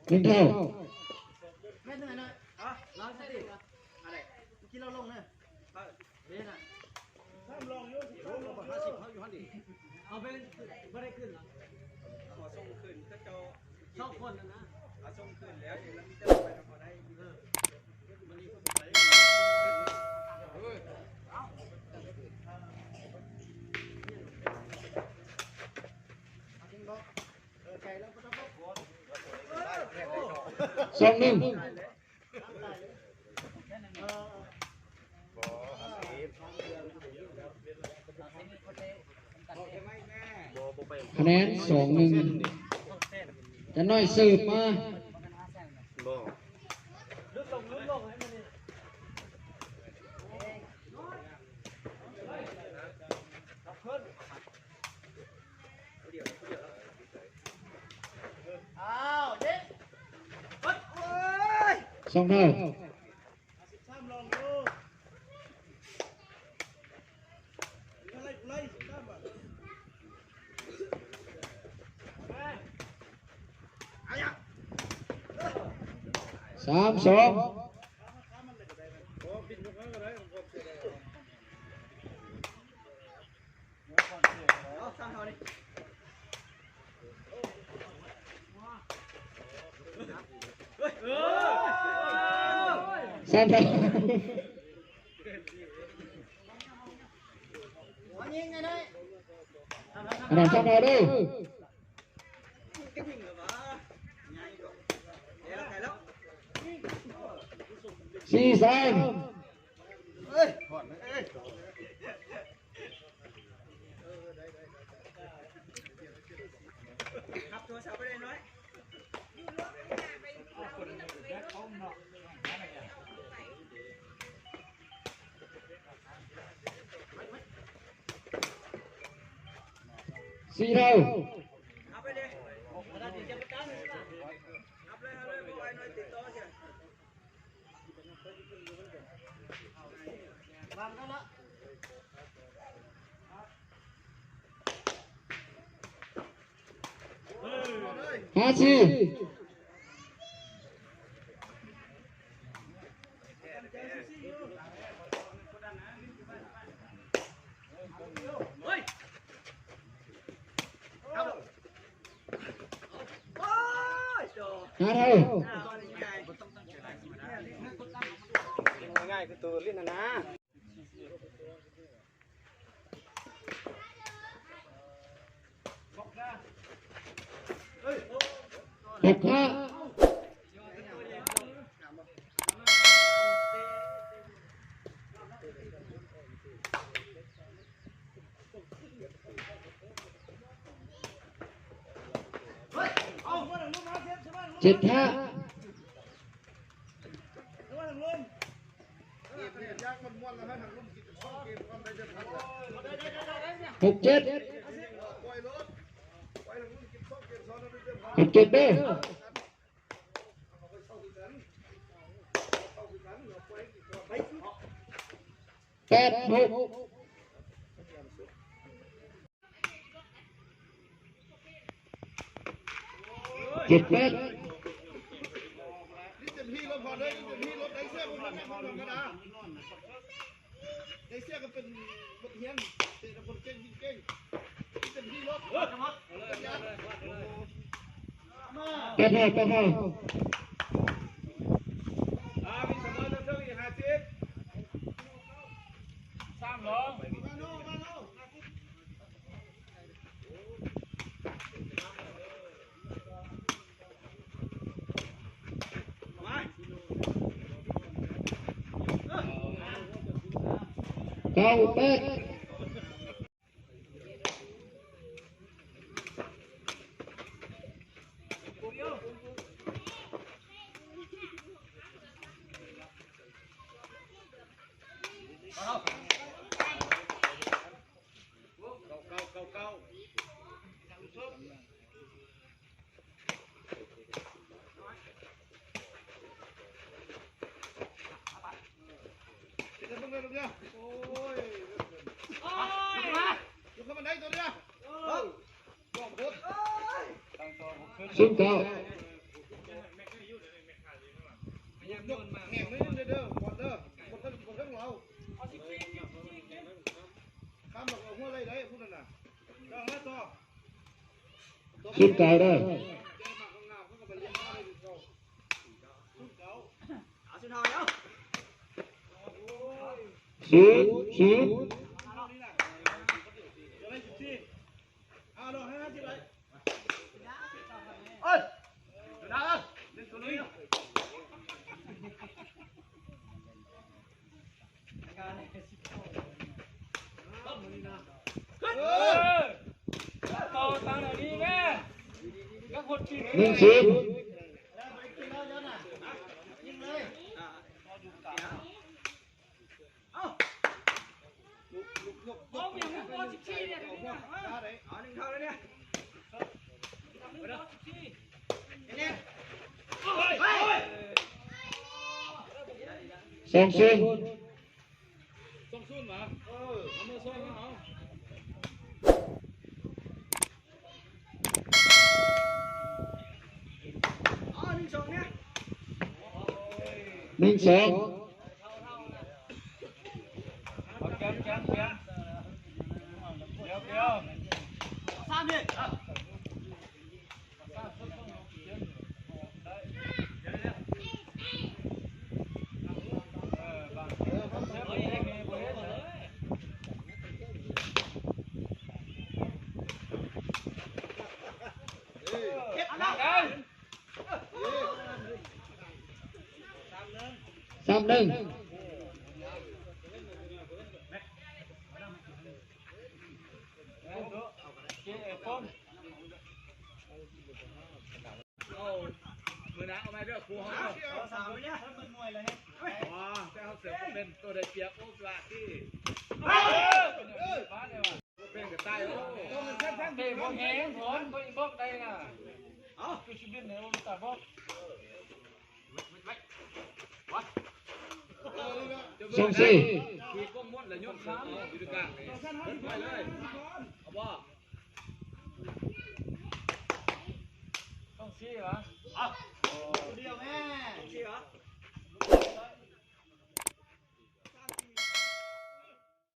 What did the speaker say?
หนึ่งเท่าแม่เหนื่อยหน่อยร้อนสิอะไรกินเราลงเนี่ยเด่นอ่ะถ้าลงอยู่50เขาอยู่หันดีเอาไปไม่ได้ขึ้นหรอขอส่งขึ้นก็จะสองคนนะเอาส่งขึ้นแล้วเดี๋ยวเรามีเจ้าไปทำอะไรวันนี้ก็ไปสองหนึ่งคะแนน2-1จะน้อยสืบมาสองเท่า3-23เท่าอันนั้น3เท่าด้วย4-3ขับโทรศัพท์ไปเลยน้อย4เท่าเอาไปเลยเอาเลยบอกไอ้น้อยติดต่อเชียววางแล้วละ5-45เท่าง่ายคือตัวเล่นนะ6-57-56-7 6-7เด้อ8-6 7-8ได้เสียก็เป็นบทเรียนเป็นคนเก่งเก่งเป็นที่ลบ8-5 8-5มีเสมอเรื่องอีก50 3 29-810-9 ชุดเก่าเด้อ เอาชุดเท้าแล้ว ศูนย์ศูนย์ เอาลงให้50เลยเอ้ยเดี๋ยวนะเล่นตัวนี้ต่อทางไหนดีแม่ก็คนกิน หนึ่งศูนย์ ยิงเลยเอาเอาอย่างนี้บอล14เนี่ยเอาหนึ่งเท่าเลยเนี่ยเนี่ย สองศูนย์ ส่งซุ่นมาเอามือส่งเอาอ๋อ1-2เนี่ย หนึ่งสอง แกมเดี๋ยวสามเนี่ยสามหนึ่ง มือนะเอามาเด้อครูเขา สามเนี่ยเป็นมวยเลย อ๋อแต่เขาเสือเป็นตัวได้เปรียบโอ้กระที่เป็นกับใต้โอ้เตะบอลแห้งผลบอลบล็อกได้น่ะ เอา คือชีวิตเนี่ยมันตาบล็อก สองสี่ คือก้มมดและยกขาอยู่ด้วยกันเลยไปเลยเอาบ่ต้องชี้เหรอ เดียวแม่ชี้เหรอ